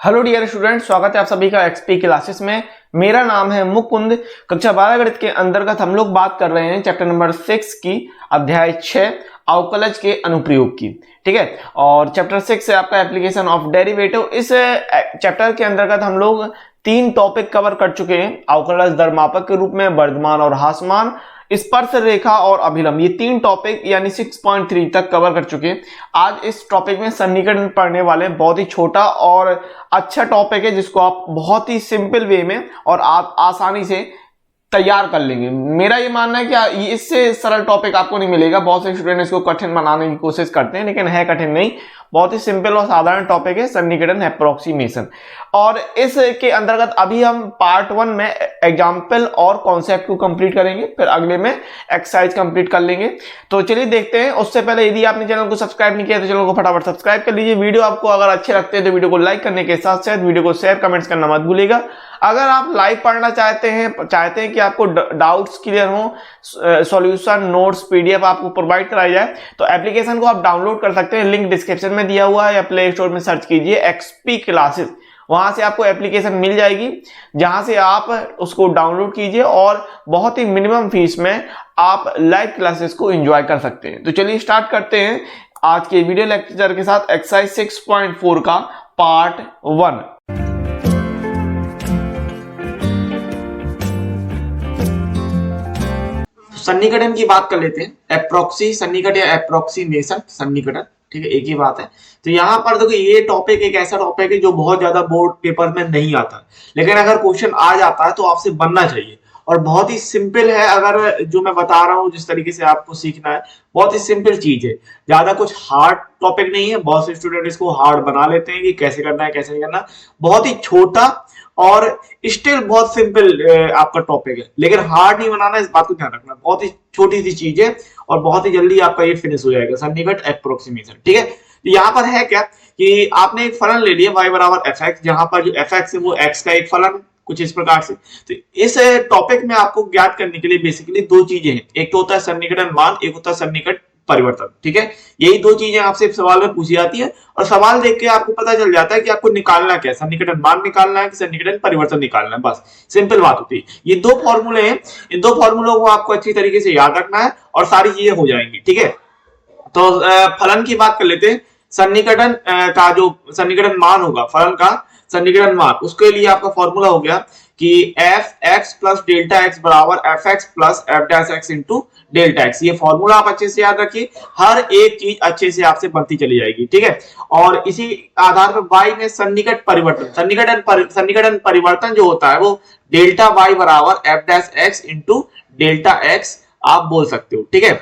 Hello dear student, स्वागत है आप सभी का एक्सपी क्लासेस में। मेरा नाम है मुकुंद। कक्षा 12 गणित के अंतर्गत हम लोग बात कर रहे हैं चैप्टर नंबर 6 की, अध्याय 6 अवकलज के अनुप्रयोग की। ठीक है, और चैप्टर 6 है आपका एप्लीकेशन ऑफ डेरिवेटिव। इस चैप्टर के अंतर्गत हम लोग 3 टॉपिक कवर कर चुके हैं। अवकलज दरमापक के रूप में वर्धमान और ह्रासमान, स्पर्श रेखा और अभिलंब, ये 3 टॉपिक यानी 6.3 तक कवर कर चुके हैं। आज इस टॉपिक में सन्निकटन पढ़ने वाले हैं। बहुत ही छोटा और अच्छा टॉपिक है जिसको आप बहुत ही सिंपल वे में और आप आसानी से तैयार कर लेंगे। मेरा ये मानना है कि इससे सरल टॉपिक आपको नहीं मिलेगा। बहुत से स्टूडेंट इसको कठिन बनाने की कोशिश करते हैं, लेकिन है कठिन नहीं। बहुत ही सिंपल और साधारण टॉपिक है सन्निकटन अप्रोक्सीमेशन। और इसके अंतर्गत अभी हम पार्ट 1 में एग्जाम्पल और कॉन्सेप्ट को कंप्लीट करेंगे, फिर अगले में एक्सरसाइज कंप्लीट कर लेंगे। तो चलिए देखते हैं। उससे पहले यदि आपने चैनल को सब्सक्राइब नहीं किया तो चैनल को फटाफट सब्सक्राइब कर लीजिए। वीडियो आपको अगर अच्छे लगते हैं तो वीडियो को लाइक करने के साथ साथ वीडियो को शेयर कमेंट्स करना मत भूलिएगा। अगर आप लाइव पढ़ना चाहते हैं कि आपको डाउट्स क्लियर हो, सॉल्यूशन नोट्स पीडीएफ आपको प्रोवाइड कराई जाए, तो एप्लीकेशन को आप डाउनलोड कर सकते हैं। लिंक डिस्क्रिप्शन में दिया हुआ है या प्ले स्टोर में सर्च कीजिए एक्सपी क्लासेस। वहां से आपको एप्लीकेशन मिल जाएगी, जहां से आप उसको डाउनलोड कीजिए और बहुत ही मिनिमम फीस में आप लाइव क्लासेस को एंजॉय कर सकते हैं। तो चलिए स्टार्ट करते हैं आज के वीडियो लेक्चर के साथ एक्सरसाइज 6.4 का पार्ट 1। सन्निकटन की बात कर लेते हैं। सन्निकट या अप्रोक्सीमेशन सन्निकटन, ठीक है, एक ही बात है। तो यहाँ पर देखो, ये टॉपिक एक ऐसा टॉपिक है जो बहुत ज्यादा बोर्ड पेपर में नहीं आता, लेकिन अगर क्वेश्चन आ जाता है तो आपसे बनना चाहिए। और बहुत ही सिंपल है, अगर जो मैं बता रहा हूँ जिस तरीके से आपको सीखना है, बहुत ही सिंपल चीज है। ज्यादा कुछ हार्ड टॉपिक नहीं है। बहुत से स्टूडेंट इसको हार्ड बना लेते हैं कि कैसे करना है कैसे नहीं करना। बहुत ही छोटा और स्टिल बहुत सिंपल आपका टॉपिक है, लेकिन हार्ड नहीं बनाना, इस बात को ध्यान रखना। बहुत ही छोटी सी चीज है और बहुत ही जल्दी आपका ये फिनिश हो जाएगा, सन्निकट अप्रोक्सीमेशन। ठीक है, तो यहाँ पर है क्या कि आपने एक फलन ले लिया y बराबर fx, जहां पर जो fx है वो x का एक फलन कुछ इस प्रकार से। तो इस टॉपिक में आपको ज्ञात करने के लिए बेसिकली 2 चीजें हैं। एक तो होता है सन्निकटन मान, एक होता है सन्निकट परिवर्तन। ठीक है, यही 2 चीजें आपसे सवाल में पूछी जाती है और सवाल देख के आपको पता चल जाता है कि आपको निकालना क्या है, सन्निकटन मान निकालना है कि सन्निकटन परिवर्तन निकालना है। बस सिंपल बात होती है। ये 2 फॉर्मूले हैं, इन 2 फॉर्मूलों को आपको अच्छी तरीके से याद रखना है और सारी चीजें हो जाएंगी। ठीक है, तो फलन की बात कर लेते हैं। सन्निकटन का जो सन्निकटन मान होगा, फलन का सन्निकटन मान, उसके लिए आपका फॉर्मूला हो गया कि F X plus delta X बराबर F X plus F dash X into delta X. ये फॉर्मूला आप अच्छे से याद रखिए, हर एक चीज अच्छे से आपसे बनती चली जाएगी। ठीक है, और इसी आधार पर वाई में सन्निकट परिवर्तन, सन्निकटन परिवर्तन जो होता है वो डेल्टा वाई बराबर F dash X into delta x आप बोल सकते हो। ठीक है,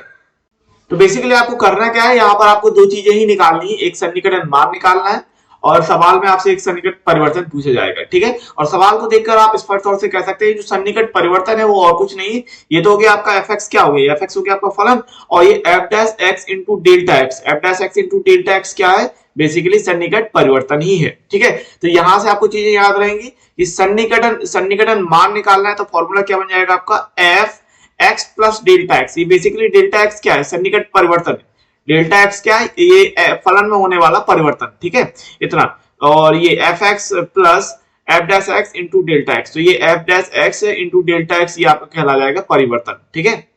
तो बेसिकली आपको करना क्या है, यहाँ पर आपको 2 चीजें ही निकालनी है। एक सन्निकटन मान निकालना है और सवाल में आपसे एक सन्निकट परिवर्तन पूछा जाएगा। ठीक है, और सवाल को देखकर आप स्पष्ट तौर से कह सकते हैं जो सन्निकट परिवर्तन है वो और कुछ नहीं है, ये तो हो गया आपका एफ एक्स। क्या हो गया, एफ एक्स हो गया आपका फलन, और ये F dash X into delta x, F dash X into delta x क्या है, बेसिकली सन्निकट परिवर्तन ही है। ठीक है, तो यहां से आपको चीजें याद रहेंगी कि सन्निकटन मान निकालना है तो फॉर्मूला क्या बन जाएगा आपका, F X plus delta X. ये बेसिकली डेल्टा एक्स क्या है, सन्निकट परिवर्तन है। डेल्टा एक्स क्या है, ये फलन में होने वाला परिवर्तन। ठीक है, इतना। और ये F X plus F dash X into delta x, तो ये F dash X into delta X ये आपका कहला जाएगा परिवर्तन। ठीक है,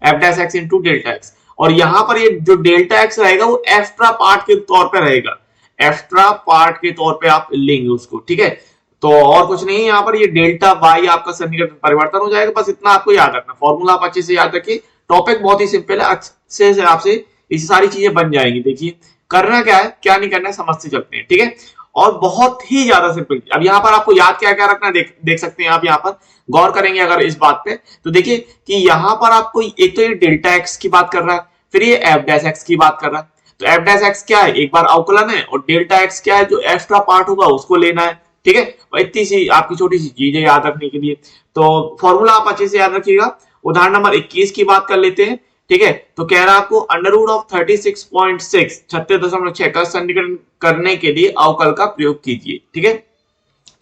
F dash X into delta x. और यहां पर ये जो डेल्टा एक्स रहेगा वो एक्स्ट्रा पार्ट के तौर पर रहेगा, एक्स्ट्रा पार्ट के तौर पे आप लेंगे उसको। ठीक है, तो और कुछ नहीं है यहाँ पर, ये डेल्टा वाई आपका सन्निकटन परिवर्तन हो जाएगा। बस इतना आपको याद रखना, फॉर्मूला आप अच्छे से याद रखिए। टॉपिक बहुत ही सिंपल है, अच्छे से आपसे ये सारी चीजें बन जाएंगी। देखिए करना क्या है क्या नहीं करना है समझते चलते हैं। ठीक है, और बहुत ही ज्यादा सिंपल। अब यहाँ पर आपको याद क्या क्या रखना देख सकते हैं आप। यहाँ पर गौर करेंगे अगर इस बात पे, तो देखिए कि यहाँ पर आपको एक तो ये डेल्टा एक्स की बात कर रहा है, फिर ये एफ डैश एक्स की बात कर रहा है। तो एफ डैश एक्स क्या है, एक बार अवकलन है, और डेल्टा एक्स क्या है, जो एक्स्ट्रा पार्ट होगा उसको लेना है। ठीक है, इतनी सी आपकी छोटी सी चीज है याद रखने के लिए। तो फॉर्मूला आप अच्छे से याद रखिएगा। उदाहरण नंबर 21 की बात कर लेते हैं। ठीक है, तो कह रहा है आपको अंडर रूट ऑफ 36.6 का सन्निकटन करने के लिए अवकल का प्रयोग कीजिए। ठीक है,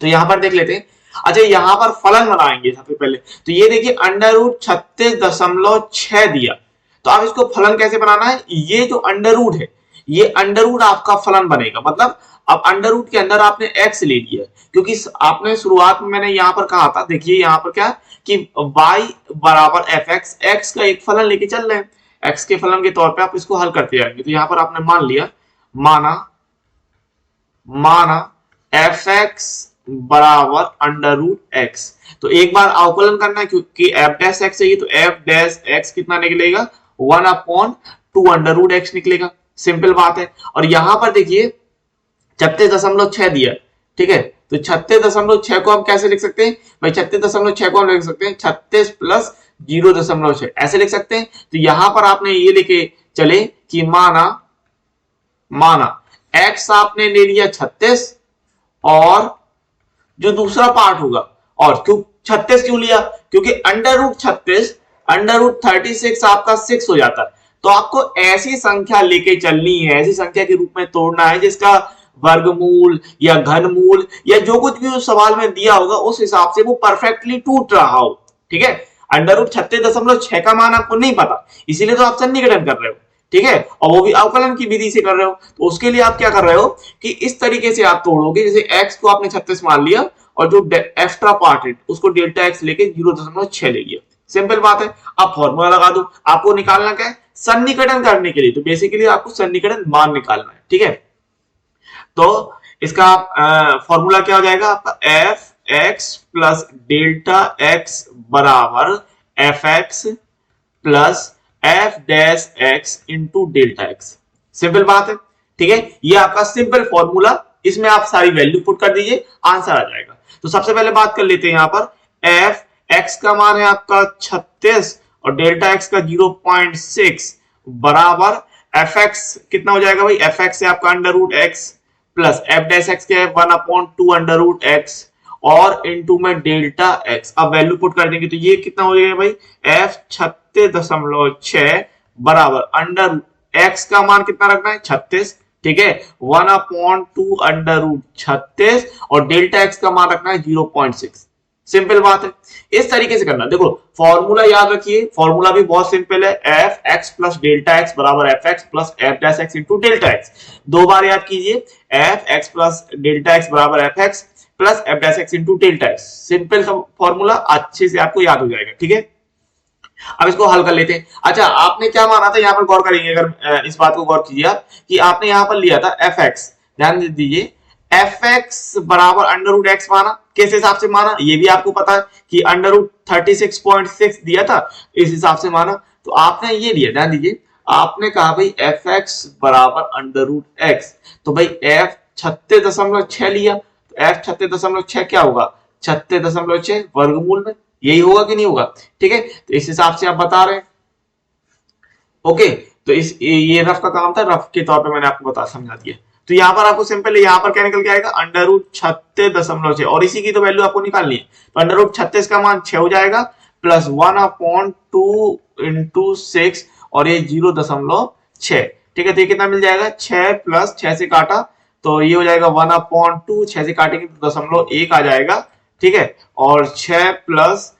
तो यहां पर देख लेते हैं। अच्छा, यहां पर फलन बनाएंगे सबसे पहले। तो ये देखिए अंडर रूट 36.6 दिया, तो आप इसको फलन कैसे बनाना है, ये जो अंडर रूट है ये अंडर रूट आपका फलन बनेगा। मतलब अब अंडर रूट के अंदर आपने x ले लिया, क्योंकि आपने शुरुआत में मैंने यहाँ पर कहा था, देखिए यहाँ पर क्या कि y बराबर fx, x का एक फलन लेके चल रहे हैं, x के फलन के तौर पे आप इसको हल करते जाएंगे। तो यहाँ पर आपने मान लिया, माना fx बराबर अंडर रूट x। तो एक बार अवकलन करना है, क्योंकि f डैश x चाहिए, तो f डैश x कितना निकलेगा, 1/2 अंडर रूट x निकलेगा। सिंपल बात है। और यहां पर देखिए 36.6 दिया, ठीक है, तो 36.6 को हम कैसे लिख सकते हैं भाई, 36.6 को हम लिख सकते हैं 36 प्लस 0.6 ऐसे लिख सकते हैं। तो यहां पर आपने ये लेके चले कि माना x आपने ले लिया 36, और जो दूसरा पार्ट होगा, और क्यों 36 क्यों लिया, क्योंकि अंडर रूट 36 अंडर रूट 36 आपका 6 हो जाता है। तो आपको ऐसी संख्या लेके चलनी है, ऐसी संख्या के रूप में तोड़ना है जिसका वर्गमूल या घनमूल या जो कुछ भी उस सवाल में दिया होगा उस हिसाब से वो परफेक्टली टूट रहा हो। ठीक है, अंडर रूट 36.6 का मान आपको नहीं पता, इसीलिए तो आप सन्निकटन कर रहे हो, ठीक है, और वो भी अवकलन की विधि से कर रहे हो। तो उसके लिए आप क्या कर रहे हो कि इस तरीके से आप तोड़ोगे, जैसे x को आपने 36 मान लिया और जो एक्स्ट्रा पार्ट है उसको डेल्टा x लेके 0.6 ले लिया। सिंपल बात है। अब फॉर्मूला लगा दो, आपको निकालना क्या है, सन्निकटन करने के लिए। तो बेसिकली आपको सन्निकटन मान निकालना है, ठीक है। तो इसका फॉर्मूला क्या हो जाएगा आपका, F X plus delta X बराबर F X plus F dash X into delta X. Simple बात है, ठीक है। ये आपका सिंपल फॉर्मूला, इसमें आप सारी वैल्यू पुट कर दीजिए, आंसर आ जाएगा। तो सबसे पहले बात कर लेते हैं, यहाँ पर एफ एक्स का मान है आपका 36 और डेल्टा एक्स का 0.6 बराबर एफ एक्स कितना हो जाएगा भाई, एफ एक्स है आपका under root X plus F dash X क्या है 1/2 अंडर रूट एक्स और इनटू में डेल्टा एक्स। अब वैल्यू पुट कर देंगे तो ये कितना हो जाएगा भाई, एफ 36.6 बराबर अंडर एक्स का मान कितना रखना है 36, ठीक है, 1/2 अंडर रूट 36 और डेल्टा एक्स का मान रखना है 0.6। सिंपल बात है, इस तरीके से करना। देखो फॉर्मूला याद रखिए, फॉर्मूला भी बहुत सिंपल है, F X plus delta X बराबर F X plus F dash X into delta X. दो बार याद कीजिए, F X plus delta X बराबर F X plus F dash X into delta X. Simple formula, अच्छे से आपको याद हो जाएगा, ठीक है। अब इसको हल कर लेते हैं। अच्छा, आपने क्या माना था, यहाँ पर गौर करेंगे, अगर इस बात को गौर कीजिए आप कि आपने यहाँ पर लिया था एफ एक्स, ध्यान दीजिए, एफ एक्स बराबर अंडर रूट एक्स माना। किस हिसाब से माना, ये भी आपको पता है कि अंडर रूट 36.6 दिया था, इस हिसाब से माना। तो आपने ये लिया, ध्यान दीजिए, आपने कहा भाई एफ एक्स बराबर अंडर रूट एक्स, तो भाई एफ 36.6 लिया, तो एफ 36.6 क्या होगा, 36.6 वर्गमूल में, यही होगा कि नहीं होगा, ठीक है। तो इस हिसाब से आप बता रहे हैं, ओके। तो इस ये रफ का काम था, रफ के तौर पे मैंने आपको बता समझा दिया। तो यहाँ पर आपको सिंपल है, यहाँ पर क्या निकल के आएगा, अंडर रूट 36.6 और इसी की तो वैल्यू आपको निकालनी है। तो अंडर रूट 36 का मान 6 हो जाएगा प्लस 1/2 इंटू 6 और ये 0.6, ठीक है। तो ये कितना मिल जाएगा, 6 प्लस 6 से काटा तो ये हो जाएगा 1/2, 6 से काटेंगे तो 0.1 आ जाएगा, ठीक है। और 6 प्लस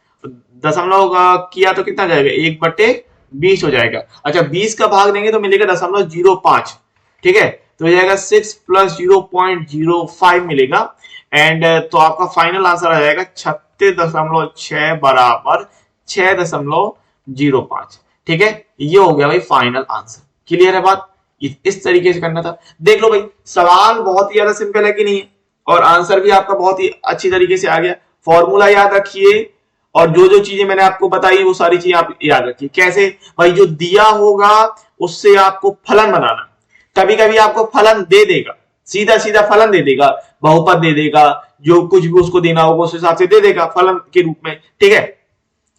दशमलव किया तो कितना जाएगा, 1/20 हो जाएगा। अच्छा, 20 का भाग देंगे तो मिलेगा 0.05, ठीक है। तो हो जाएगा 6 प्लस 0.05 मिलेगा एंड तो आपका फाइनल आंसर आ जाएगा 36.6 बराबर 6.05, ठीक है। ये हो गया भाई फाइनल आंसर। क्लियर है बात, इस तरीके से करना था। देख लो भाई, सवाल बहुत ही ज्यादा सिंपल है कि नहीं है, और आंसर भी आपका बहुत ही अच्छी तरीके से आ गया। फॉर्मूला याद रखिए और जो जो चीजें मैंने आपको बताई वो सारी चीजें आप याद रखिए। कैसे भाई, जो दिया होगा उससे आपको फलन बनाना। कभी कभी आपको फलन दे देगा, सीधा सीधा फलन दे देगा, बहुपद दे देगा, जो कुछ भी उसको देना होगा उस हिसाब से दे देगा फलन के रूप में, ठीक है।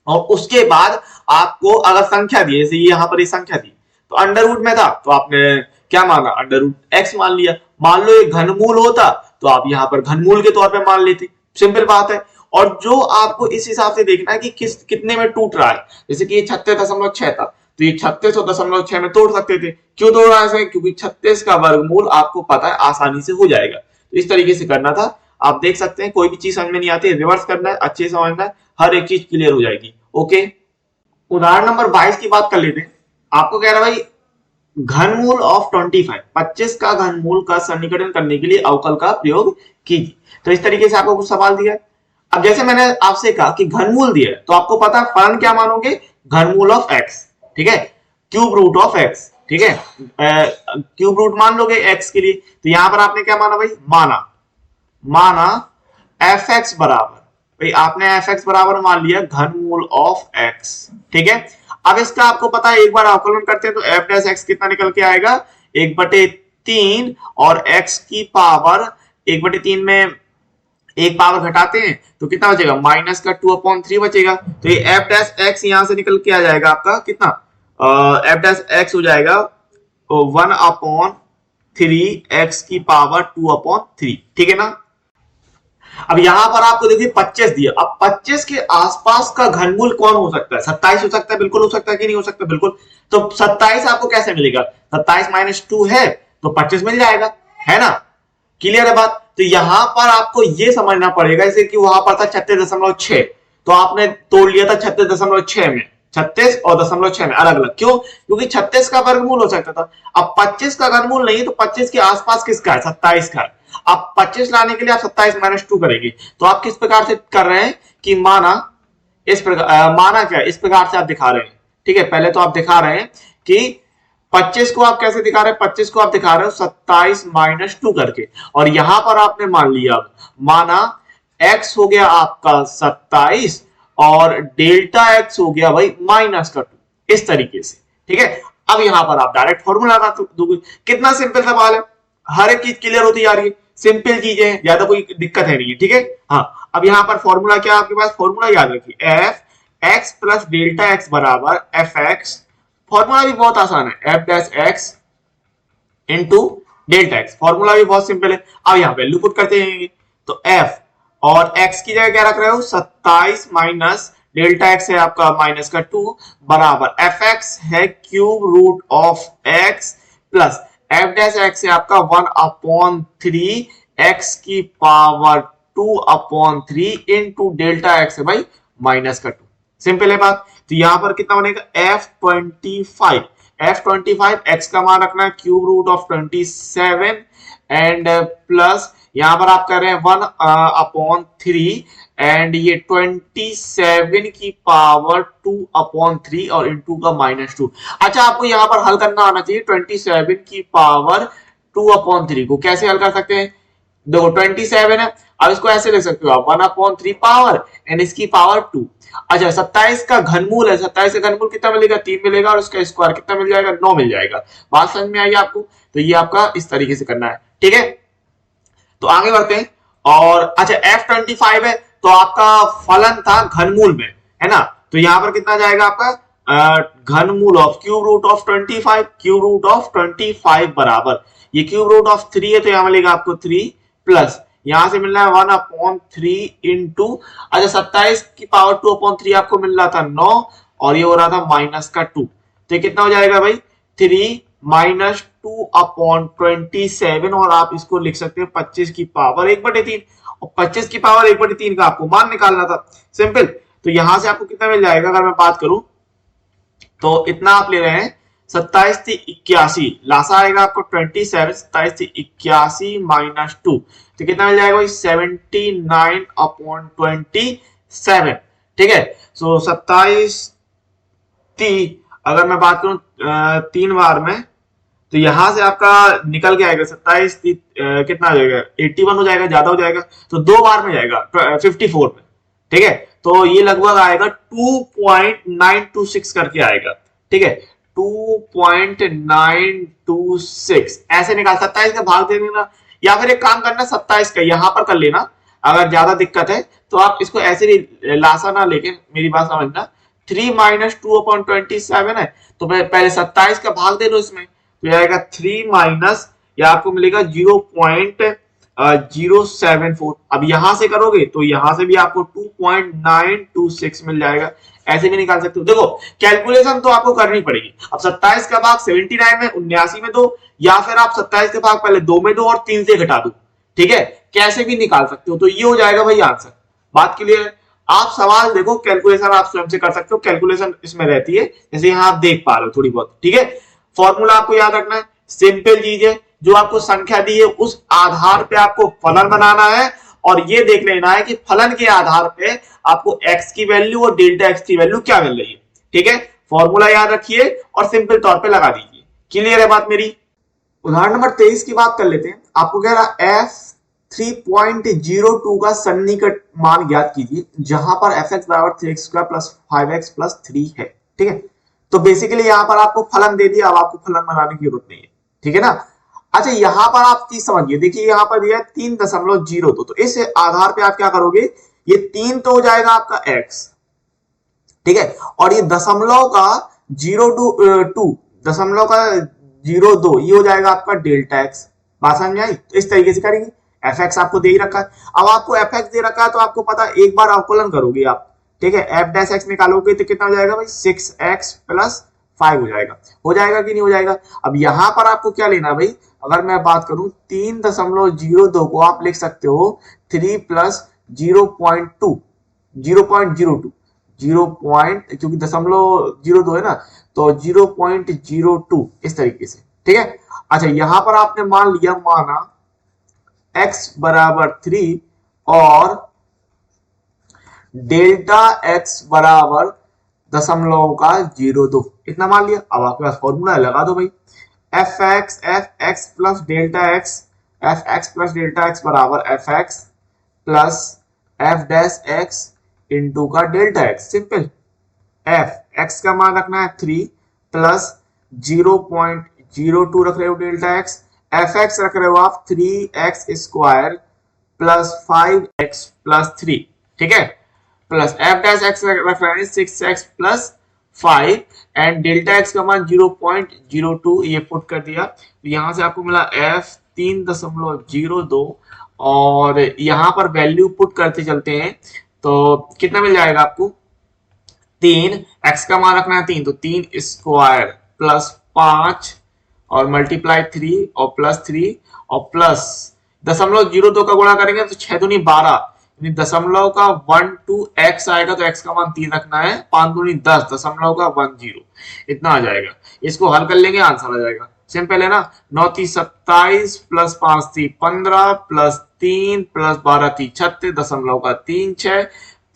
और उसके बाद आपको अगर संख्या दी, जैसे यहाँ पर ये संख्या दी, तो अंडर रूट में था तो आपने क्या माना, अंडर रूट एक्स मान लिया। मान लो ये घनमूल होता तो आप यहाँ पर घनमूल के तौर पे मान लेते। सिंपल बात है। और जो आपको इस हिसाब से देखना है कि कितने में टूट रहा है, जैसे कि ये 36.6 था तो ये 36.6 में तोड़ सकते थे। क्यों तोड़ रहा है, क्योंकि 36 का वर्गमूल आपको पता है आसानी से हो जाएगा। तो इस तरीके से करना था। आप देख सकते हैं कोई भी चीज समझ में नहीं आती, रिवर्स करना है, अच्छे से समझना है, हर एक चीज क्लियर हो जाएगी। ओके, उदाहरण नंबर 22 की बात कर लेते हैं। आपको कह रहा भाई घनमूल ऑफ 25, 25 का घनमूल का सन्निकटन करने के लिए अवकल का प्रयोग कीजिए। तो इस तरीके से आपको कुछ सवाल दिया है। अब जैसे मैंने आपसे कहा कि घनमूल दिया है तो आपको पता है फलन क्या मानोगे, घनमूल ऑफ एक्स, ठीक है, क्यूब रूट ऑफ एक्स, ठीक है, क्यूब रूट मान लोगे एक्स के लिए। तो यहां पर आपने क्या माना भाई, माना एफ एक्स बराबर, भाई आपने एफ एक्स बराबर मान लिया घनमूल ऑफ एक्स, ठीक है। अब इसका आपको पता है एक बार अवकलन करते हैं तो एफ डैश एक्स कितना निकल के आएगा, 1/3 और एक्स की पावर 1/3 में एक पावर घटाते हैं तो कितना बचेगा, माइनस का 2/3 बचेगा। तो ये एफ डैश एक्स यहां से निकल के आ जाएगा आपका कितना, एफ डैश एक्स हो जाएगा 1/3 एक्स की पावर 2/3, ठीक है ना। अब यहां पर आपको देखिए 25 दिया, अब 25 के आसपास का घनमूल कौन हो सकता है, 27 हो सकता है, बिल्कुल हो सकता है कि नहीं हो सकता, बिल्कुल। तो 27 आपको कैसे मिलेगा, 27 माइनस 2 है तो 25 मिल जाएगा, है ना, क्लियर है बात। तो यहां पर आपको यह समझना पड़ेगा जैसे कि वहां पर था 36.6 तो आपने तोड़ लिया था 36.6 में, 36 और 0.6 में अलग अलग, क्यों, क्योंकि 36 का वर्गमूल हो सकता था। अब 25 का वर्गमूल नहीं है तो 25 के आसपास किसका है, 27 का है। अब 25 लाने के लिए आप 27 माइनस 2 करेंगे तो आप किस प्रकार से कर रहे हैं कि माना इस प्रकार, माना क्या इस प्रकार से आप दिखा रहे हैं, ठीक है। पहले तो आप दिखा रहे हैं कि 25 को आप कैसे दिखा रहे हैं, 25 को आप दिखा रहे हो 27 माइनस 2 करके, और यहां पर आपने मान लिया, माना x हो गया आपका 27 और डेल्टा x हो गया भाई माइनस का 2, इस तरीके से, ठीक है। अब यहां पर आप डायरेक्ट फॉर्मूला लगा दोगे, कितना सिंपल सवाल है, हर एक चीज क्लियर होती जा रही है, सिंपल चीजें हैं, ज्यादा कोई दिक्कत है नहीं, ठीक है। हाँ, अब यहां पर फॉर्मूला क्या आपके पास, फॉर्मूला याद रखिए, F X plus delta X बराबर एफ एक्स, फॉर्मूला भी बहुत आसान है, F dash X into delta x, formula भी बहुत सिंपल है। अब यहां वैल्यू पुट करते हैं तो एफ और एक्स की जगह क्या रख रहे हो 27 माइनस डेल्टा एक्स है आपका माइनस का 2 बराबर एफ एक्स है cube root of X plus F dash X है आपका 1/3 एक्स की पावर 2/3 इंटू डेल्टा एक्स है भाई माइनस का 2, सिंपल है बात। तो यहां पर कितना बनेगा F25, F25 x का मान रखना है cube root of 27 and plus यहां पर आप कर रहे हैं 1/3 एंड ये 27 की पावर 2/3 और इंटू का -2। अच्छा, आपको यहां पर हल करना आना चाहिए 27 की पावर 2/3 को कैसे हल कर सकते हैं, देखो 27 है, अब इसको ऐसे लिख सकते हो आप 1/3 पावर एंड इसकी पावर 2। अच्छा, 27 का घनमूल है, 27 का घनमूल कितना मिलेगा, 3 मिलेगा और उसका स्क्वायर कितना मिल जाएगा, 9 मिल जाएगा। बात समझ में आई आपको, तो ये आपका इस तरीके से करना है, ठीक है। तो आगे बढ़ते हैं, और अच्छा F25 है तो आपका फलन था घनमूल में, है ना, तो यहां पर कितना जाएगा आपका घनमूल of cube root of 25, cube root of 25 बराबर ये क्यूब रूट ऑफ 3 है तो यहां मिलेगा आपको 3 प्लस यहां से मिल रहा है 1/3 इंटू, अच्छा 27 की पावर 2/3 आपको मिल रहा था 9 और ये हो रहा था माइनस का 2, तो ये कितना हो जाएगा भाई 3 माइनस 2/27 और आप इसको लिख सकते हैं 25 की पावर 1/3 और 25 की पावर 1/3 का आपको मान निकालना था, सिंपल। तो यहां से आपको कितना मिल जाएगा, अगर मैं बात करूं तो इतना आप ले रहे हैं 27 से 81, लासा आएगा आपको 27, 27 से 81 माइनस 2 तो कितना मिल जाएगा 79/27, ठीक है। सो 27 अगर मैं बात करूं 3 बार में तो यहां से आपका निकल के आएगा 27 कितना आ जाएगा 81 हो जाएगा, ज्यादा हो जाएगा तो 2 बार में जाएगा 54 में, ठीक है। तो ये लगभग आएगा 2.926 करके आएगा, ठीक है, 2.926 ऐसे निकाल, 27 का भाग दे देना या फिर एक काम करना 27 का यहां पर कर लेना, अगर ज्यादा दिक्कत है तो आप इसको ऐसे भी लासा ना लेके मेरी बात समझना, 3 माइनस 2/27 है तो पहले 27 का भाग दे दो इसमें तो आएगा 3 माइनस या आपको मिलेगा 0.074, अब यहां से करोगे तो यहां से भी आपको 2.926 मिल जाएगा, ऐसे भी निकाल सकते हो। देखो कैलकुलेशन तो आपको करनी पड़ेगी, अब 27 का भाग 79 में 79 में दो या फिर आप 27 का भाग पहले 2 में दो और 3 से घटा दो, ठीक है, कैसे भी निकाल सकते हो। तो ये हो जाएगा भाई आंसर, बात क्लियर है। आप सवाल देखो, कैलकुलेशन आप स्वयं से कर सकते हो, कैलकुलेशन इसमें रहती है जैसे यहां आप देख पा रहे हो थोड़ी बहुत, ठीक है। फॉर्मूला आपको याद रखना है, सिंपल चीज है, जो आपको संख्या दी है उस आधार पे आपको फलन बनाना है और ये देख लेना है कि फलन के आधार पे आपको x की वैल्यू और डेल्टा x की वैल्यू क्या मिल रही है। ठीक है, फॉर्मूला याद रखिए और सिंपल तौर पे लगा दीजिए। क्लियर है बात मेरी? उदाहरण नंबर 23 की बात कर लेते हैं। आपको कह रहा f 3.02 का सन्निकट मान ज्ञात कीजिए जहां पर fx बराबर 3x² प्लस 5x प्लस 3 है। ठीक है, तो बेसिकली यहां पर आपको फलन दे दिया, अब आपको फलन बनाने की जरूरत नहीं है। ठीक है ना। अच्छा, यहां पर आप चीज समझिए, देखिए यहां पर दिया 3.02, तो इस आधार पे आप क्या करोगे, ये 3 तो हो जाएगा आपका x, ठीक है, और ये दशमलव का 0.2 दशमलव का 0.2 ये हो जाएगा आपका डेल्टा x। बात समझ आई? तो इस तरीके से करेंगे। fx आपको दे ही रखा है, अब आपको fx दे रखा है तो आपको पता है एक बार अवकलन करोगे आप, ठीक है, f डैश x निकालोगे तो कितना हो जाएगा भाई 6x प्लस 5 हो जाएगा कि नहीं हो जाएगा। अब यहां पर आपको क्या लेना भाई, अगर मैं बात करूं 3.02 को आप लिख सकते हो 3 प्लस 0.2 क्योंकि 0.02 है ना, तो 0.02 इस तरीके से। ठीक है, अच्छा यहां पर आपने मान लिया, माना x बराबर 3 और डेल्टा x बराबर 0.02 इतना मान लिया। अब आपके पास फॉर्मूला लगा दो भाई, fx plus delta x, fx plus delta x बराबर fx plus f dash x into का डेल्टा x। सिंपल, x का मान रखना है 3 प्लस 0.02 रख रहे हो डेल्टा x, fx रख रहे हो आप 3x square plus 5x plus 3। ठीक है, प्लस f डैश x रख रहे हैं 6x plus 5 and delta x का मान 0.02 ये पुट कर दिया, तो यहां से आपको मिला f 3.02 और यहां पर वैल्यू पुट करते चलते हैं तो कितना मिल जाएगा आपको 3, x का मान रखना है 3 तो 3 स्क्वायर प्लस 5 और मल्टीप्लाई 3 और प्लस 3 और प्लस 0.02 का गुणा करेंगे तो 6 दूनी 12 दशमलव का 12 x आएगा, तो x का मान 3 रखना है, 5 दूनी 10 दशमलव का 10 इतना आ जाएगा। इसको हल कर लेंगे आंसर आ जाएगा। सिंपल है ना, 9 3 27 प्लस 5 3 15 प्लस 3 प्लस 12 3 36 दशमलव का 36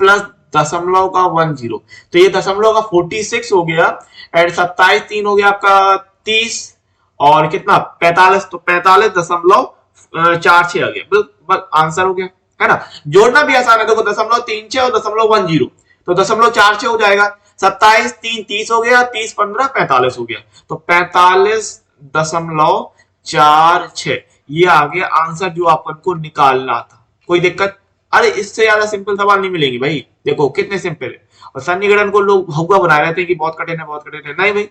प्लस दशमलव का 10, तो ये दशमलव का 46 हो गया एंड 27 3 हो गया आपका 30 और कितना 45, तो 45.46 आ गया, बस आंसर हो गया, है ना। जोड़ना भी आसान है, देखो 0.36 और 0.10 तो 0.46 हो जाएगा, 27 3 30 हो गया, 30 15 45 हो गया, तो 45.46 ये आ गया आंसर जो अपन को निकालना था। कोई दिक्कत? अरे इससे ज्यादा सिंपल सवाल नहीं मिलेंगे भाई, देखो कितने सिंपल है। और सन्निकटन को लोग हुआ बना रहे थे कि बहुत कठिन है बहुत कठिन है, नहीं भाई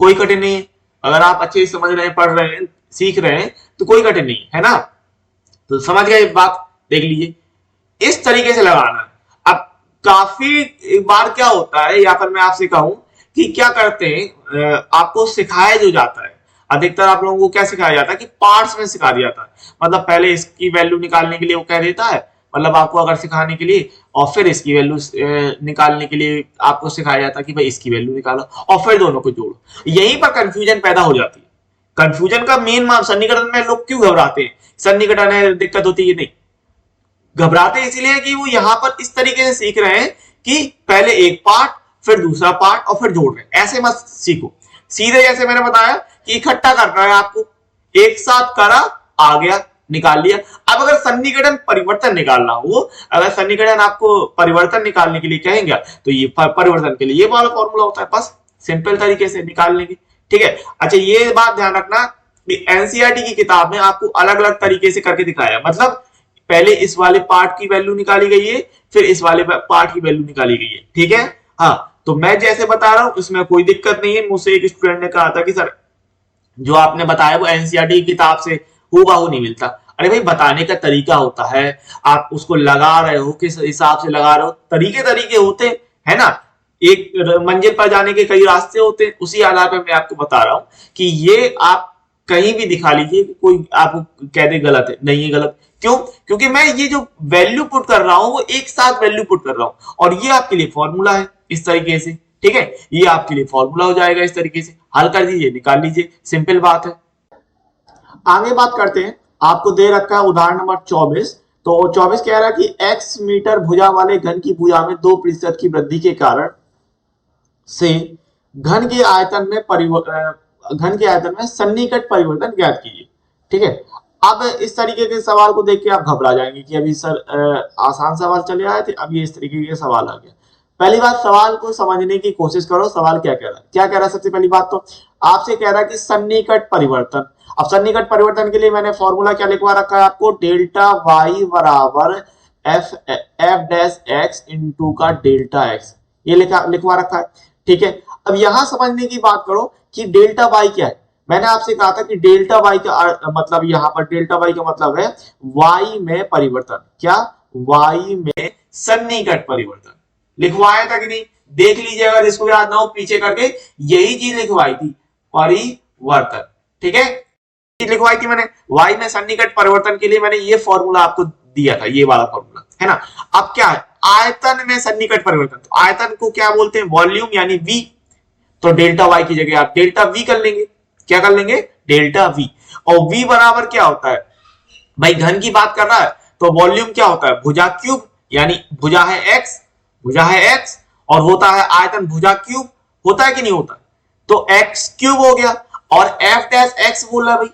कोई कठिन नहीं है। अगर आप अच्छे से समझ रहे हैं, पढ़ रहे हैं, सीख रहे हैं तो कोई कठिन नहीं है ना। तो समझ गए बात, देख लीजिए इस तरीके से लगाना है। अब काफी बार क्या होता है, या फिर मैं आपसे कहूं कि क्या करते हैं, आपको सिखाया जो जाता है, अधिकतर आप लोगों को क्या सिखाया जाता है कि पार्ट्स में सिखा दिया जाता है। मतलब पहले इसकी वैल्यू निकालने के लिए वो कह देता है, मतलब आपको अगर सिखाने के लिए, और फिर इसकी वैल्यू निकालने के लिए आपको सिखाया जाता है कि भाई इसकी वैल्यू निकालो और फिर दोनों को जोड़ो। यहीं पर कंफ्यूजन पैदा हो जाती है। कंफ्यूजन का मेन सन्निकटन में लोग क्यों घबराते हैं, सन्निकटन है दिक्कत होती है, नहीं घबराते इसलिए कि वो यहां पर इस तरीके से सीख रहे हैं कि पहले एक पार्ट फिर दूसरा पार्ट और फिर जोड़ रहे हैं। ऐसे मत सीखो, सीधे जैसे मैंने बताया कि इकट्ठा करना है आपको, एक साथ करा आ गया निकाल लिया। अब अगर सन्निकटन परिवर्तन निकालना हो, अगर सन्निकटन आपको परिवर्तन निकालने के लिए कहेंगे तो ये परिवर्तन के लिए ये वाला फॉर्मूला होता है, बस सिंपल तरीके से निकाल लेंगे। ठीक है, अच्छा ये बात ध्यान रखना कि एनसीईआरटी की किताब में आपको अलग अलग तरीके से करके दिखाया, मतलब पहले इस वाले पार्ट की वैल्यू निकाली गई है, फिर इस वाले पार्ट की वैल्यू निकाली गई है। ठीक है, हाँ तो मैं जैसे बता रहा हूं इसमें कोई दिक्कत नहीं है। मुझसे एक स्टूडेंट ने कहा था कि सर जो आपने बताया वो एनसीईआरटी की किताब से हूबहू नहीं मिलता। अरे भाई बताने का तरीका होता है, आप उसको लगा रहे हो किस हिसाब से लगा रहे हो, तरीके तरीके होते है ना। एक मंजिल पर जाने के कई रास्ते होते हैं, उसी आधार पर मैं आपको बता रहा हूं कि ये आप कहीं भी दिखा लीजिए, कोई आपको कह दे गलत है, नहीं है गलत। क्यों? क्योंकि मैं ये जो वैल्यू पुट कर रहा हूं वो एक साथ वैल्यू पुट कर रहा हूं और ये आपके लिए फॉर्मूला है इस तरीके से। ठीक है, ये आपके लिए फॉर्मूला हो जाएगा। इस तरीके से हल कर दीजिए, निकाल लीजिए, सिंपल बात है। आगे बात करते हैं, आपको दे रखा है उदाहरण नंबर 24। तो 24 कह रहा है कि x मीटर भुजा वाले घन की भुजा में 2% की वृद्धि के कारण से घन के आयतन में सन्निकट परिवर्तन ज्ञात कीजिए। ठीक है, अब इस तरीके के सवाल को देख के आप घबरा जाएंगे कि अभी सर आसान सवाल चले आए थे, अब ये इस तरीके के सवाल आ गया। पहली बात, सवाल को समझने की कोशिश करो, सवाल क्या कह रहा है। क्या कह रहा है, सबसे पहली बात तो आपसे कह रहा है कि सन्निकट परिवर्तन। अब सन्निकट परिवर्तन के लिए मैंने फॉर्मूला क्या लिखवा रखा है आपको, डेल्टा वाई बराबर एफ डैश एक्स इंटू का डेल्टा एक्स, ये लिखवा रखा है। ठीक है, अब यहां समझने की बात करो कि डेल्टा वाई क्या है। मैंने आपसे कहा था कि डेल्टा वाई का मतलब, यहां पर डेल्टा वाई का मतलब है वाई में परिवर्तन। क्या, वाई में सन्निकट परिवर्तन। लिखवाया था कि नहीं, देख लीजिए, अगर इसको याद ना हो पीछे करके यही चीज लिखवाई थी, परिवर्तन। ठीक है, लिखवाई थी मैंने, वाई में सन्निकट परिवर्तन के लिए मैंने ये फॉर्मूला आपको दिया था, ये वाला फॉर्मूला है ना। अब क्या है, आयतन में सन्निकट परिवर्तन, तो आयतन को क्या बोलते हैं, वॉल्यूम यानी वी। तो डेल्टा वाई की जगह आप डेल्टा वी कर लेंगे। क्या कर लेंगे, डेल्टा वी। और वी बराबर क्या होता है भाई, घन की बात कर रहा है तो वॉल्यूम क्या होता है, भुजा क्यूब, यानी भुजा है एक्स, भुजा है एक्स और होता है आयतन भुजा क्यूब, होता है कि नहीं होता, तो एक्स क्यूब हो गया। और एफ डैश एक्स बोला भाई,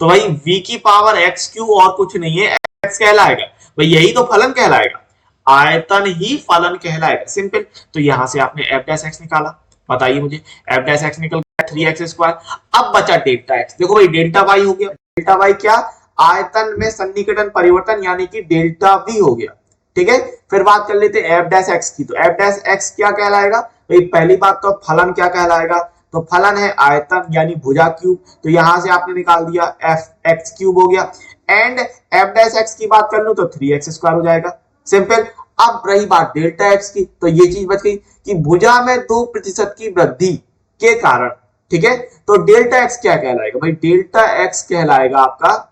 तो भाई v की पावर एक्स क्यूब और कुछ नहीं है, एक्स कहलाएगा भाई, यही तो फलन कहलाएगा, आयतन ही फलन कहलाएगा, सिंपल। तो यहां से आपने एफ डैश एक्स निकाला, बताइए मुझे, एफ डैश एक्स निकल गया 3x²। अब बचा डेल्टा एक्स, देखो भाई डेल्टा वाई हो गया, डेल्टा वाई क्या, आयतन में सन्निकटन परिवर्तन यानी कि डेल्टा वी हो गया। ठीक है, फिर बात कर लेते हैं एफ डैश एक्स की, तो एफ डैश एक्स क्या कहलाएगा भाई, पहली बात तो फलन क्या कहलाएगा, तो फलन है आयतन यानी भुजा क्यूब, तो यहां से आपने निकाल दिया एफ एक्स क्यूब हो गया। एंड एफ डैश एक्स की बात कर लूं तो 3x² हो जाएगा, सिंपल। अब रही बात डेल्टा एक्स की, तो ये चीज बच गई कि भुजा में 2% की वृद्धि के कारण, ठीक है, तो डेल्टा एक्स क्या कहलाएगा भाई, डेल्टा एक्स कहलाएगा आपका,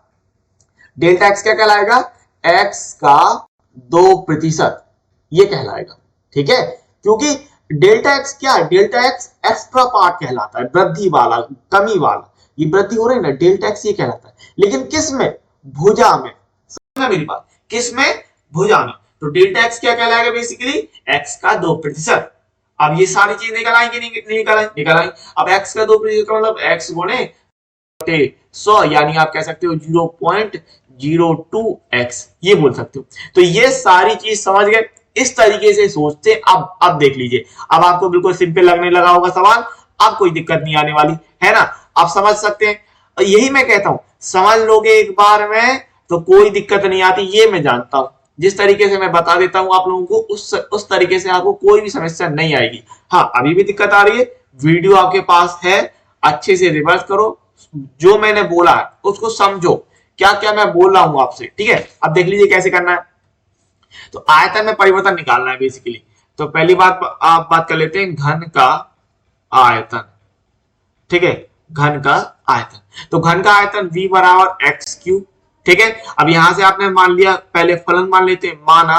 डेल्टा एक्स क्या कहलाएगा, एक्स का 2%, ये कहलाएगा। ठीक है, क्योंकि डेल्टा एक्स क्या है, डेल्टा एक्स एक्स्ट्रा पार्ट कहलाता है, वृद्धि वाला, कमी वाला, ये वृद्धि हो रही है ना, डेल्टा एक्स ये कहलाता है, लेकिन किस में, भुजा में, समझना मेरी बात, किस में, भुजा में। तो डेल्टा एक्स क्या कहलाएगा, बेसिकली एक्स का 2%। अब ये सारी चीज निकल आएंगे, नहीं निकल आएंगे, निकल आएंगे। अब एक्स का 2% का मतलब एक्स गुणे 100, यानी आप कह सकते हो 0.02x, ये बोल सकते हो। तो ये सारी चीज समझ गए, इस तरीके से सोचते। अब देख लीजिए, अब आपको बिल्कुल सिंपल लगने लगा होगा सवाल, अब कोई दिक्कत नहीं आने वाली है ना, आप समझ सकते हैं। और यही मैं कहता हूं, समझ लोगे एक बार में तो कोई दिक्कत नहीं आती, ये मैं जानता हूं। जिस तरीके से मैं बता देता हूं आप लोगों को, उस तरीके से आपको कोई भी समस्या नहीं आएगी। हाँ, अभी भी दिक्कत आ रही है, वीडियो आपके पास है, अच्छे से रिवर्स करो, जो मैंने बोला है उसको समझो, क्या क्या मैं बोल रहा हूं आपसे। ठीक है, अब देख लीजिए कैसे करना है। तो आयतन में परिवर्तन निकालना है बेसिकली। तो पहली बात आप बात कर लेते हैं घन का आयतन। ठीक है, घन का आयतन, तो घन का आयतन v बराबर एक्स क्यूब। ठीक है, अब यहां से आपने मान लिया, पहले फलन मान लेते हैं, माना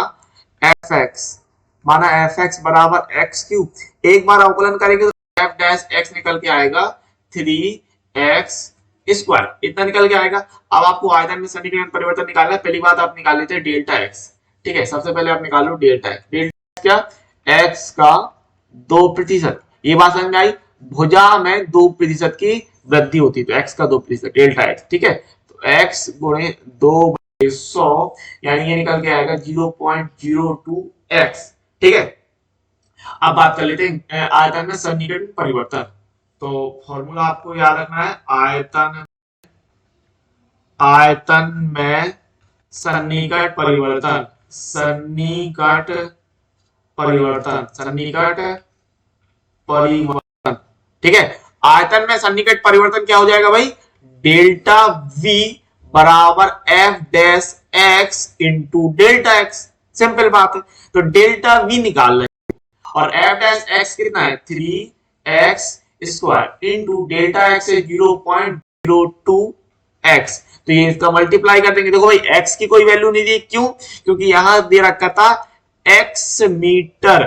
एफ एक्स बराबर एक्स क्यूब। एक बार अवकलन करेंगे तो एफ डैश एक्स निकल के आएगा 3x², इतना निकल के आएगा। अब आपको आयतन में सन्निकटन परिवर्तन निकालना है। पहली बात आप निकाल लेते हैं डेल्टा एक्स। ठीक है, सबसे पहले आप निकाल लो डेल्टा एक्स। डेल्टा क्या, एक्स का 2%, ये बात समझ में आई, भुजा में 2% की वृद्धि होती है, तो एक्स का 2% डेल्टा एक्स। ठीक है, तो एक्स गुणे 2/100, यानी ये निकल के आएगा 0.02x। ठीक है, अब बात कर लेते हैं आयतन में सन्निकटन परिवर्तन। तो फॉर्मूला आपको याद रखना है, आयतन में सन्निकट परिवर्तन, सन्निकट परिवर्तन। ठीक है, आयतन में सन्निकट परिवर्तन क्या हो जाएगा भाई, डेल्टा वी बराबर F dash X into delta X, simple बात है। तो डेल्टा वी निकाल रहे हैं और एफ डैश एक्स कितना है, 3x² इंटू डेल्टा एक्स है 0.02x, तो ये इसका मल्टीप्लाई कर देंगे। देखो भाई x की कोई वैल्यू नहीं दी, क्यों, क्योंकि यहां दे रखा था x मीटर,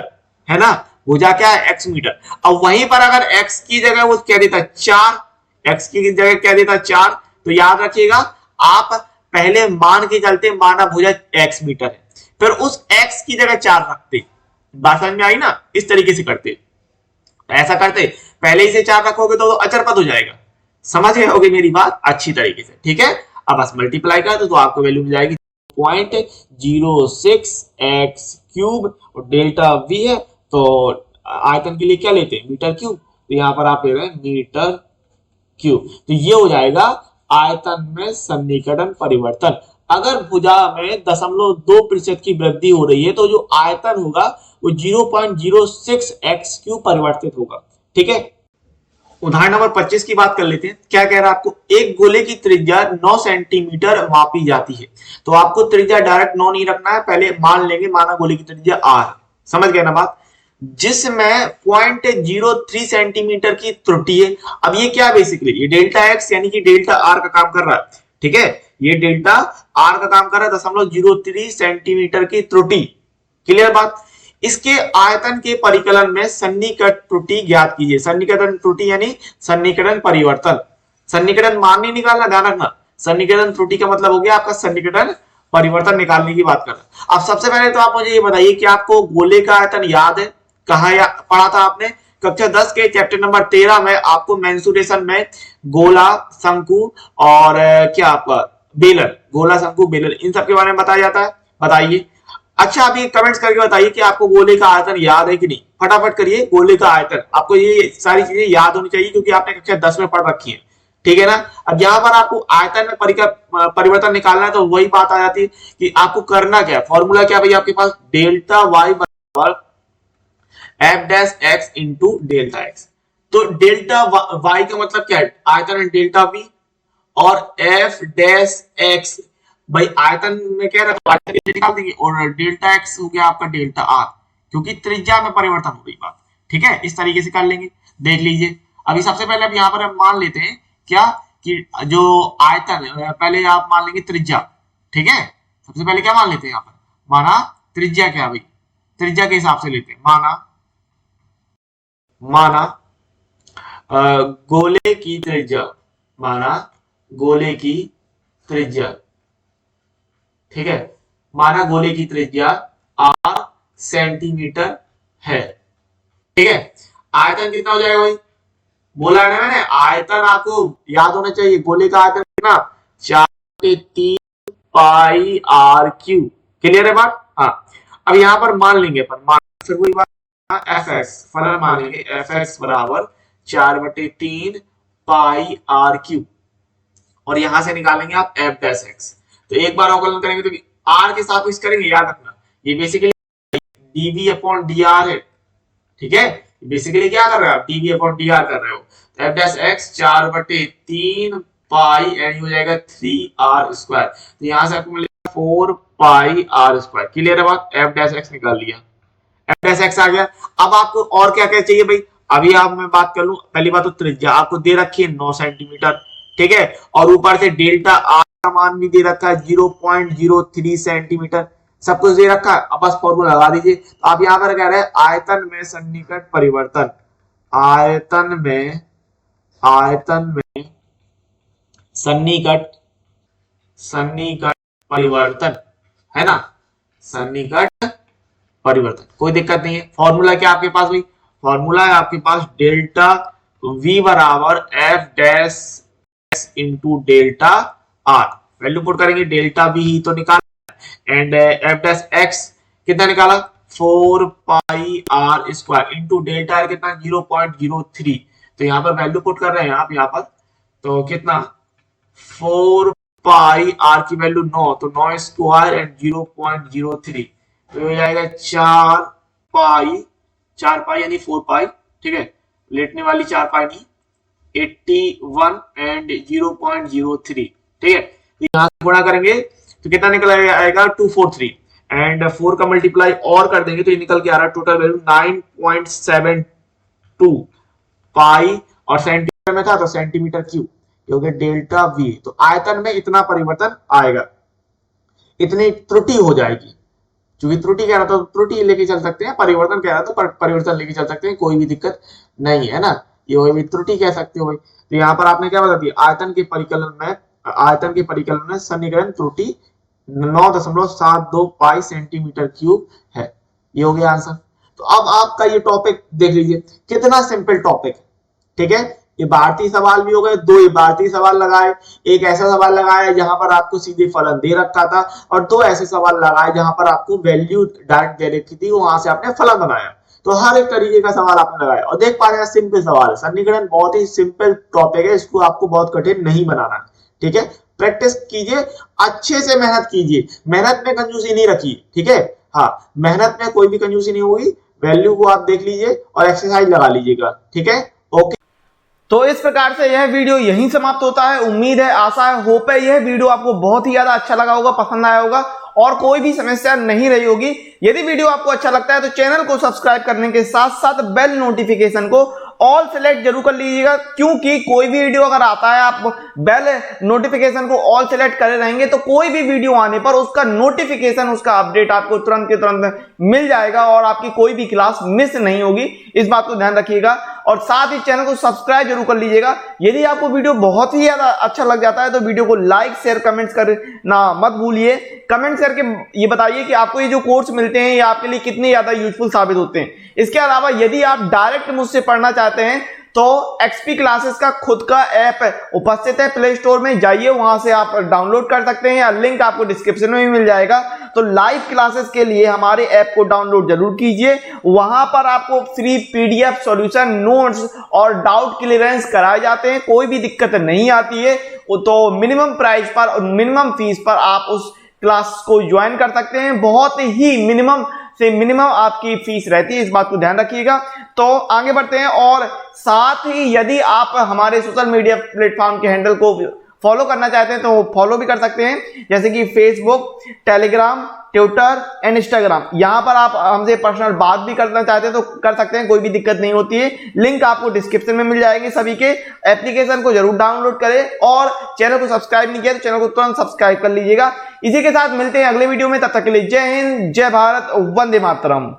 है ना, भुजा क्या है, x मीटर। अब वहीं पर अगर x की जगह वो क्या देता है 4, x की जगह क्या देता है 4, तो याद रखिएगा आप पहले मान के चलते, माना भुजा x मीटर है, फिर उस x की जगह 4 रखते, बात समझ में आई ना, इस तरीके से करते। ऐसा करते पहले ही से 4 रखोगे तो अचर पद हो जाएगा, समझ गए होगे मेरी बात अच्छी तरीके से, ठीक है। अब बस मल्टीप्लाई कर दो तो आपको वैल्यू मिल जाएगी 0.06 x³ और डेल्टा v है, तो आयतन के लिए क्या लेते हैं, मीटर क्यूब, तो यहां पर आप ले रहे हैं मीटर क्यूब। तो ये हो जाएगा आयतन में सन्निकटन परिवर्तन। अगर भुजा में 0.2% की वृद्धि हो रही है तो जो आयतन होगा वो 0.06 x³ परिवर्तित होगा, ठीक है। उदाहरण नंबर 25 की बात कर लेते हैं। क्या कह रहा है आपको, एक गोले की त्रिज्या 9 सेंटीमीटर मापी जाती है। तो आपको त्रिज्या डायरेक्ट 9 नहीं रखना है, पहले मान लेंगे, माना गोले की त्रिज्या r, समझ गए ना बात, जिसमें 0.03 सेंटीमीटर की त्रुटि है। अब ये क्या बेसिकली, ये डेल्टा x यानी कि डेल्टा r का काम कर रहा है, ठीक है, ये डेल्टा r का काम कर रहा है, 0.03 सेंटीमीटर की त्रुटि, क्लियर बात। इसके आयतन के परिकलन में सन्निकट त्रुटि ज्ञात कीजिए। सन्निकटन त्रुटि यानी सन्निकटन परिवर्तन, सन्निकटन मान नहीं निकालना, ध्यान रखना, सन्निकटन त्रुटि का मतलब हो गया आपका सन्निकटन परिवर्तन निकालने की बात कर रहा है। अब सबसे पहले तो आप मुझे ये बताइए कि आपको गोले का आयतन याद है, कहा पढ़ा था आपने, कक्षा 10 के चैप्टर नंबर 13 में आपको मेंसुरेशन में गोला, शंकु और क्या आपका बेलन, गोला, शंकु, बेलन, इन सब के बारे में बताया जाता है, बताइए। अच्छा अभी कमेंट्स करके बताइए कि आपको गोले का आयतन याद है कि नहीं, फटाफट करिए, गोले का आयतन आपको ये सारी चीजें याद होनी चाहिए क्योंकि आपने कक्षा 10 में पढ़ रखी है, ठीक है ना। अब यहाँ पर आपको आयतन में परिवर्तन निकालना है, तो वही बात आ जाती है कि आपको करना क्या है, फॉर्मूला क्या भैया आपके पास, डेल्टा वाई बराबर F dash X into delta x. तो डेल्टा वाई का मतलब क्या है, आयतन है डेल्टा वी, और एफ डैश एक्स, भाई आयतन में क्या रहता है निकाल देंगे, और डेल्टा एक्स हो गया आपका डेल्टा आर, क्योंकि त्रिज्या में परिवर्तन हो रही बात, ठीक है, इस तरीके से कर लेंगे, देख लीजिए। अभी सबसे पहले अब यहाँ पर हम मान लेते हैं क्या कि जो आयतन है, पहले आप मान लेंगे त्रिज्या, ठीक है, सबसे पहले क्या मान लेते हैं यहाँ पर, माना त्रिज्या क्या भाई, त्रिज्या के हिसाब से लेते हैं, माना गोले की त्रिज्या, माना गोले की त्रिज्या, ठीक है, माना गोले की त्रिज्या r सेंटीमीटर है, ठीक है। आयतन कितना हो जाएगा भाई, बोला है ना मैंने, आयतन आपको याद होना चाहिए, गोले का आयतन कितना, 4/3 पाई r क्यूब, क्लियर है बात। हाँ अब यहां पर मान लेंगे, पर मान फिर वही बात, एफ एक्स फलन मानेंगे, एफ एक्स बराबर 4/3 पाई r क्यूब, और यहां से निकालेंगे आप एफ डैश एक्स। तो एक बार अवकलन करेंगे तो r के साथ इस करेंगे, याद रखना ये बेसिकली dv अपॉन dr है, ठीक है, बेसिकली क्या कर रहे हो आप, dv अपॉन dr कर रहे हो। तो एफ डैश एक्स 4/3 पाई एन हो जाएगा 3r², तो यहां से आपको मिलेगा 4 पाई r², क्लियर है बात, एफ डैश एक्स निकाल लिया, एफ डैश एक्स आ गया। अब आपको और क्या क्या चाहिए भाई, अभी आप मैं बात कर लूं, पहली बात तो त्रिज्या आपको दे रखी है 9 सेंटीमीटर, ठीक है, और ऊपर से डेल्टा आर का मान भी दे रखा है 0.03 सेंटीमीटर, सब कुछ दे रखा है। अब बस फॉर्मूला लगा दीजिए। तो आप यहां पर कह रहे हैं आयतन में सन्निकट परिवर्तन, आयतन में सन्निकट सन्निकट परिवर्तन, है ना, सन्निकट परिवर्तन, कोई दिक्कत नहीं है। फॉर्मूला क्या आपके पास भाई, फॉर्मूला है आपके पास डेल्टा v बराबर F dash X into delta R, value put करेंगे, डेल्टा v ही तो निकाला, एंड एफ डैश एक्स कितना निकाला 4 पाई r² इंटू डेल्टा आर कितना 0.03, तो यहाँ पर वैल्यू पुट कर रहे हैं आप यहाँ पर, तो कितना 4 पाई r की वैल्यू 9, तो 9² एंड 0.03, तो हो जाएगा 4 पाई यानी 4 पाई, ठीक है, लेटने वाली 4 पाई नहीं, 81 एंड 0.03, ठीक है। तो यहां से गुणा करेंगे तो कितना निकल आएगा 243, एंड 4 का मल्टीप्लाई और कर देंगे तो ये निकल के आ रहा है टोटल वैल्यू 9.72 पाई, और सेंटीमीटर में था तो सेंटीमीटर क्यूब, क्योंकि डेल्टा वी, तो आयतन में इतना परिवर्तन आएगा, इतनी त्रुटि हो जाएगी, क्योंकि त्रुटि कह रहा था तो त्रुटि लेके चल सकते हैं, परिवर्तन कह रहा था तो परिवर्तन लेके चल सकते हैं, कोई भी दिक्कत नहीं है ना। ये वही भी त्रुटि कह सकते हो भाई। तो यहाँ पर आपने क्या बता दिया, आयतन के परिकलन में सन्निकटन त्रुटि 9.72 पाई सेंटीमीटर क्यूब है। ये हो गया आंसर। तो अब आपका ये टॉपिक देख लीजिए, कितना सिंपल टॉपिक, ठीक है। ये भारतीय सवाल भी हो गए, दो ये भारतीय सवाल लगाए, एक ऐसा सवाल लगाया जहां पर आपको सीधे फलन दे रखा था, और दो ऐसे सवाल लगाए जहां पर आपको वैल्यू डायरेक्ट दे रखी थी, वहां से आपने फलन बनाया। तो हर एक तरीके का सवाल आपने लगाया, और देख पा रहे हैं सिंपल सवाल है। सन्निकटन बहुत ही सिंपल टॉपिक है, इसको आपको बहुत कठिन नहीं बनाना, ठीक है। प्रैक्टिस कीजिए, अच्छे से मेहनत कीजिए, मेहनत में कंजूसी नहीं रखिए, ठीक है। हाँ, मेहनत में कोई भी कंजूसी नहीं होगी। वैल्यू को आप देख लीजिए और एक्सरसाइज लगा लीजिएगा, ठीक है। ओके, तो इस प्रकार से यह वीडियो यहीं समाप्त होता है। उम्मीद है, आशा है, होप है यह वीडियो आपको बहुत ही ज्यादा अच्छा लगा होगा, पसंद आया होगा और कोई भी समस्या नहीं रही होगी। यदि वीडियो आपको अच्छा लगता है तो चैनल को सब्सक्राइब करने के साथ साथ बेल नोटिफिकेशन को ऑल सेलेक्ट जरूर कर लीजिएगा, क्योंकि कोई भी वीडियो अगर आता है आप बेल नोटिफिकेशन को ऑल सेलेक्ट करे रहेंगे तो कोई भी वीडियो आने पर उसका नोटिफिकेशन, उसका अपडेट आपको तुरंत के तुरंत मिल जाएगा और आपकी कोई भी क्लास मिस नहीं होगी। इस बात को ध्यान रखिएगा और साथ ही चैनल को सब्सक्राइब जरूर कर लीजिएगा। यदि आपको वीडियो बहुत ही ज्यादा अच्छा लग जाता है तो वीडियो को लाइक शेयर कमेंट्स करना मत भूलिए। कमेंट्स करके ये बताइए कि आपको ये जो कोर्स मिलते हैं ये आपके लिए कितने ज्यादा यूजफुल साबित होते हैं। इसके अलावा यदि आप डायरेक्ट मुझसे पढ़ना चाहते हैं तो एक्सपी क्लासेस का खुद का ऐप उपस्थित है, प्ले स्टोर में जाइए, वहां से आप डाउनलोड कर सकते हैं या लिंक आपको डिस्क्रिप्शन में भी मिल जाएगा। तो लाइव क्लासेस के लिए हमारे ऐप को डाउनलोड जरूर कीजिए, वहां पर आपको फ्री पीडीएफ सॉल्यूशन, नोट्स और डाउट क्लियरेंस कराए जाते हैं, कोई भी दिक्कत नहीं आती है। तो मिनिमम प्राइस पर और मिनिमम फीस पर आप उस क्लास को ज्वाइन कर सकते हैं। बहुत ही मिनिमम से मिनिमम आपकी फीस रहती है, इस बात को ध्यान रखिएगा। तो आगे बढ़ते हैं और साथ ही यदि आप हमारे सोशल मीडिया प्लेटफॉर्म के हैंडल को फॉलो करना चाहते हैं तो फॉलो भी कर सकते हैं, जैसे कि Facebook, Telegram, Twitter and Instagram. यहां पर आप हमसे पर्सनल बात भी करना चाहते हैं तो कर सकते हैं, कोई भी दिक्कत नहीं होती है। लिंक आपको डिस्क्रिप्शन में मिल जाएगी सभी के। एप्लीकेशन को जरूर डाउनलोड करें और चैनल को सब्सक्राइब नहीं किया तो चैनल को तुरंत सब्सक्राइब कर लीजिएगा। इसी के साथ मिलते हैं अगले वीडियो में, तब तक के लिए जय हिंद, जय भारत, वंदे मातरम।